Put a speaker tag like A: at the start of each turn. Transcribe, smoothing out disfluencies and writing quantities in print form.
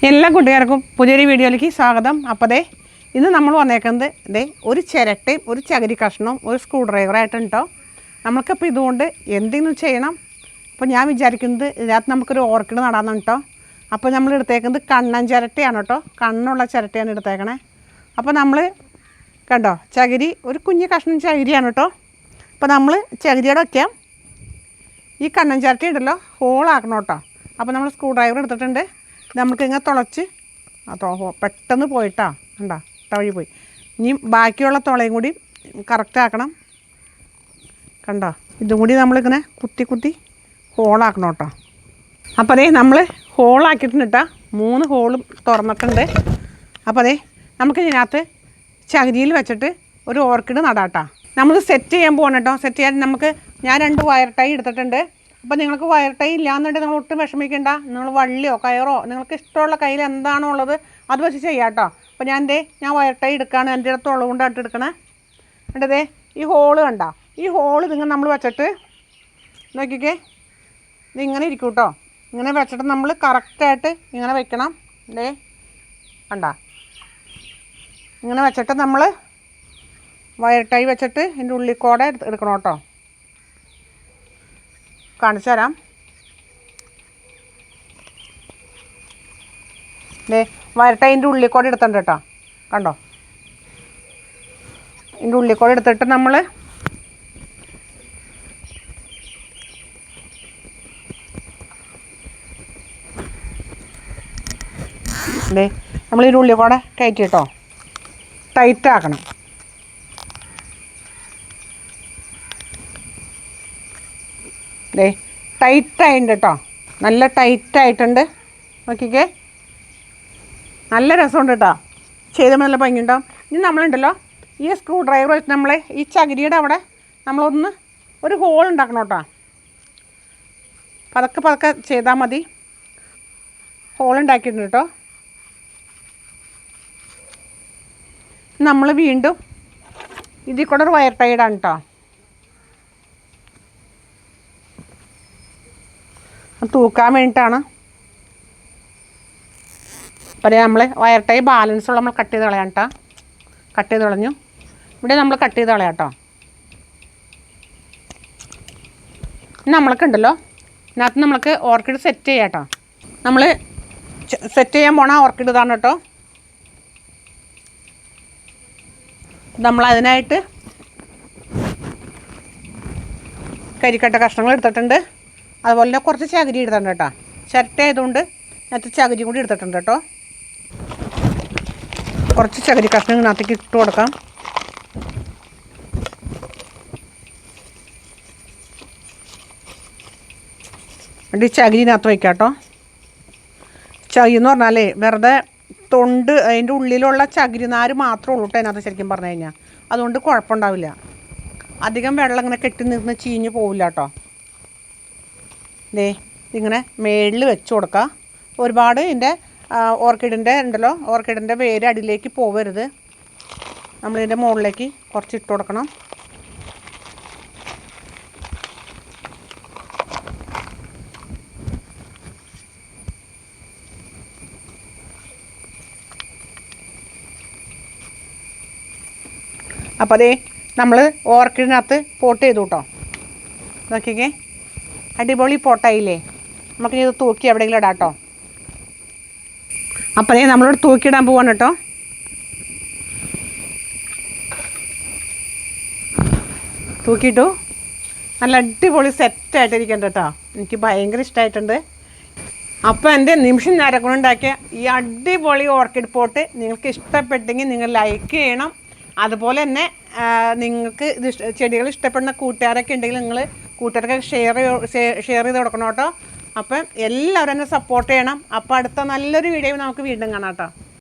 A: എല്ലാ കൂട്ടുകാർക്കും പുതിയൊരു വീഡിയോയിലേക്ക് സ്വാഗതം. അപ്പോൾ ഇന്ന് നമ്മൾ വന്നേക്കുന്നത് ഒരു ചിരട്ടയും ഒരു ചകിരി കഷ്ണവും ഒരു സ്ക്രൂ ഡ്രൈവറായിട്ടുണ്ട് കേട്ടോ. നമുക്കിപ്പോൾ ഇതുകൊണ്ട് എന്തെങ്കിലും ചെയ്യണം. അപ്പോൾ ഞാൻ വിചാരിക്കുന്നത് ഇതിനകത്ത് നമുക്കൊരു ഓർക്കിഡ് നടാമെന്ന് കേട്ടോ. അപ്പോൾ നമ്മൾ എടുത്തേക്കുന്നത് കണ്ണൻ ചിരട്ടയാണ് കേട്ടോ. കണ്ണുള്ള ചിരട്ടയാണ് എടുത്തേക്കണേ. അപ്പോൾ നമ്മൾ കണ്ടോ ചകിരി ഒരു കുഞ്ഞു കഷ്ണം ചകിരിയാണ് കേട്ടോ. അപ്പോൾ നമ്മൾ ചകിരിയുടെ വയ്ക്കാം. ഈ കണ്ണൻ ചിരട്ട ഉണ്ടല്ലോ ഹോളാക്കണം കേട്ടോ. അപ്പോൾ നമ്മൾ സ്ക്രൂ ഡ്രൈവർ എടുത്തിട്ടുണ്ട്. നമുക്കിങ്ങനെ തുളച്ച് പെട്ടെന്ന് പോയിട്ടാ കണ്ടാ വഴി പോയി. ഇനി ബാക്കിയുള്ള തുളയും കൂടി കറക്റ്റ് ആക്കണം. കണ്ടോ ഇതും കൂടി നമ്മളിങ്ങനെ കുത്തി കുത്തി ഹോളാക്കണം കേട്ടോ. അപ്പോൾ നമ്മൾ ഹോളാക്കിയിട്ടുണ്ട് കേട്ടോ. 3 ഹോളും തുറന്നിട്ടുണ്ട്. അപ്പോൾ നമുക്ക് ഇതിനകത്ത് ചകിരിയിൽ വെച്ചിട്ട് ഒരു ഓർക്കിഡ് നടാട്ടോ. നമ്മൾ സെറ്റ് ചെയ്യാൻ പോകണം കേട്ടോ. സെറ്റ് ചെയ്യാൻ ഞാൻ 2 വയർ ടൈ എടുത്തിട്ടുണ്ട്. അപ്പോൾ നിങ്ങൾക്ക് വയർ ടൈ ഇല്ലാന്നുണ്ടെങ്കിൽ നിങ്ങൾ ഒട്ടും വിഷമിക്കേണ്ട. നിങ്ങൾ വള്ളിയോ കയറോ നിങ്ങൾക്ക് ഇഷ്ടമുള്ള കയ്യിൽ എന്താണോ ഉള്ളത് അത് വെച്ച് ചെയ്യാം കേട്ടോ. അപ്പോൾ ഞാൻ വയർ ടൈ എടുക്കുകയാണ്. എൻ്റെ അടുത്തുള്ളത് കൊണ്ടായിട്ട് എടുക്കണേ. എന്നിട്ടേ ഈ ഹോള് കണ്ട ഈ ഹോള് നിങ്ങൾ നമ്മൾ വെച്ചിട്ട് നോക്കിക്കേ ഇതിങ്ങനെ ഇരിക്കും കേട്ടോ. ഇങ്ങനെ വെച്ചിട്ട് നമ്മൾ കറക്റ്റായിട്ട് ഇങ്ങനെ വെക്കണം. കണ്ട ഇങ്ങനെ വെച്ചിട്ട് നമ്മൾ വയർ ടൈ വെച്ചിട്ട് ഇതിൻ്റെ ഉള്ളിൽ കൂടെ എടുക്കണം കേട്ടോ. കാണിച്ചു തരാം. വയർ ടൈൻ്റെ ഉള്ളിൽ കൂടെ എടുത്തിട്ടുണ്ട് കേട്ടോ. കണ്ടോ ഇതിൻ്റെ ഉള്ളിൽ കൂടെ എടുത്തിട്ട് നമ്മൾ ഇതിൻ്റെ ഉള്ളിൽ കൂടെ കയറ്റി കേട്ടോ. ടൈറ്റാക്കണം. ടൈറ്റായിട്ടുണ്ട് കേട്ടോ. നല്ല ടൈറ്റായിട്ടുണ്ട്. നോക്കിക്കേ നല്ല രസമുണ്ട് കേട്ടോ. ചെയ്തപ്പോൾ നല്ല ഭംഗിയുണ്ടാവും. ഇനി നമ്മളുണ്ടല്ലോ ഈ സ്ക്രൂ ഡ്രൈവർ വെച്ച് നമ്മൾ ഈ ചകിരിയുടെ അവിടെ നമ്മളൊന്ന് ഒരു ഹോൾ ഉണ്ടാക്കണം കേട്ടോ. പതുക്കെ ചെയ്താൽ മതി. ഹോൾ ഉണ്ടാക്കിയിട്ടുണ്ട് കേട്ടോ. നമ്മൾ വീണ്ടും ഇതിൽ കൂടെ ഒരു വയർ ടൈ ഇടാണ് കേട്ടോ. തൂക്കാൻ വേണ്ടിയിട്ടാണ്. അപ്പോൾ നമ്മൾ വയർ ടൈ ബാലൻസുള്ള നമ്മൾ കട്ട് ചെയ്ത് കളയാം കേട്ടോ. കട്ട് ചെയ്ത് കളഞ്ഞു. ഇവിടെ നമ്മൾ കട്ട് ചെയ്ത് കളയാം കേട്ടോ. നമ്മൾക്ക് ഉണ്ടല്ലോ ഇതിനകത്ത് നമ്മൾക്ക് ഓർക്കിഡ് സെറ്റ് ചെയ്യാം കേട്ടോ. നമ്മൾ സെറ്റ് ചെയ്യാൻ പോണ ഓർക്കിഡ് ഇതാണ് കേട്ടോ. നമ്മളതിനായിട്ട് കരിക്കട്ട കഷ്ണങ്ങൾ എടുത്തിട്ടുണ്ട്. അതുപോലെ തന്നെ കുറച്ച് ചകിരി എടുത്തിട്ടുണ്ട് കേട്ടോ. ചിരട്ട ആയതുകൊണ്ട് അതിനകത്ത് ചകിരി കൂടി എടുത്തിട്ടുണ്ട് കേട്ടോ. കുറച്ച് ചകിരി കഷ്ണം ഇതിനകത്തേക്ക് ഇട്ട് കൊടുക്കാം. എന്നിട്ട് ഈ ചകിരിനകത്ത് വയ്ക്കാം കേട്ടോ. ചകിരി എന്ന് പറഞ്ഞാലേ വെറുതെ തൊണ്ട് അതിൻ്റെ ഉള്ളിലുള്ള ചകിരി നാര് മാത്രമേ ഉള്ളൂ കേട്ടോ അതിനകത്ത്. ശരിക്കും പറഞ്ഞു കഴിഞ്ഞാൽ അതുകൊണ്ട് കുഴപ്പമുണ്ടാവില്ല. അധികം വെള്ളം ഇങ്ങനെ കെട്ടി നിന്ന് ചീഞ്ഞ് പോവില്ല കേട്ടോ. ഇങ്ങനെ മേളിൽ വെച്ച് കൊടുക്കുക. ഒരുപാട് ഇതിൻ്റെ ഓർക്കിഡിൻ്റെ ഉണ്ടല്ലോ ഓർക്കിഡിൻ്റെ വേര് അടിയിലേക്ക് പോവരുത്. നമ്മളിതിൻ്റെ മുകളിലേക്ക് കുറച്ച് ഇട്ട് കൊടുക്കണം. അപ്പോൾ നമ്മൾ ഓർക്കിഡിനകത്ത് പോട്ട് ചെയ്തു കേട്ടോ. നോക്കിക്കേ അടിപൊളി പോട്ടായില്ലേ. നമുക്കിനി ഇത് തൂക്കി എവിടെയെങ്കിലും ഇടാം കേട്ടോ. അപ്പോൾ നമ്മളോട് തൂക്കിയിടാൻ പോവാണ് കേട്ടോ. തൂക്കിയിട്ടു നല്ല അടിപൊളി സെറ്റായിട്ടിരിക്കണ്ട കേട്ടോ. എനിക്ക് ഭയങ്കര ഇഷ്ടമായിട്ടുണ്ട്. അപ്പോൾ എൻ്റെ നിമിഷം നേരം കൊണ്ടുണ്ടാക്കിയ ഈ അടിപൊളി ഓർക്കിഡ് പോട്ട് നിങ്ങൾക്ക് ഇഷ്ടപ്പെട്ടെങ്കിൽ നിങ്ങൾ ലൈക്ക് ചെയ്യണം. അതുപോലെ തന്നെ നിങ്ങൾക്ക് ഇത് ചെടികൾ ഇഷ്ടപ്പെടുന്ന കൂട്ടുകാരൊക്കെ ഉണ്ടെങ്കിൽ നിങ്ങൾ കൂട്ടുകാർക്ക് ഷെയർ ചെയ്ത് കൊടുക്കണം കേട്ടോ. അപ്പം എല്ലാവരും എന്നെ സപ്പോർട്ട് ചെയ്യണം. അപ്പോൾ അടുത്ത നല്ലൊരു വീഡിയോ നമുക്ക് വീണ്ടും കാണാം കേട്ടോ.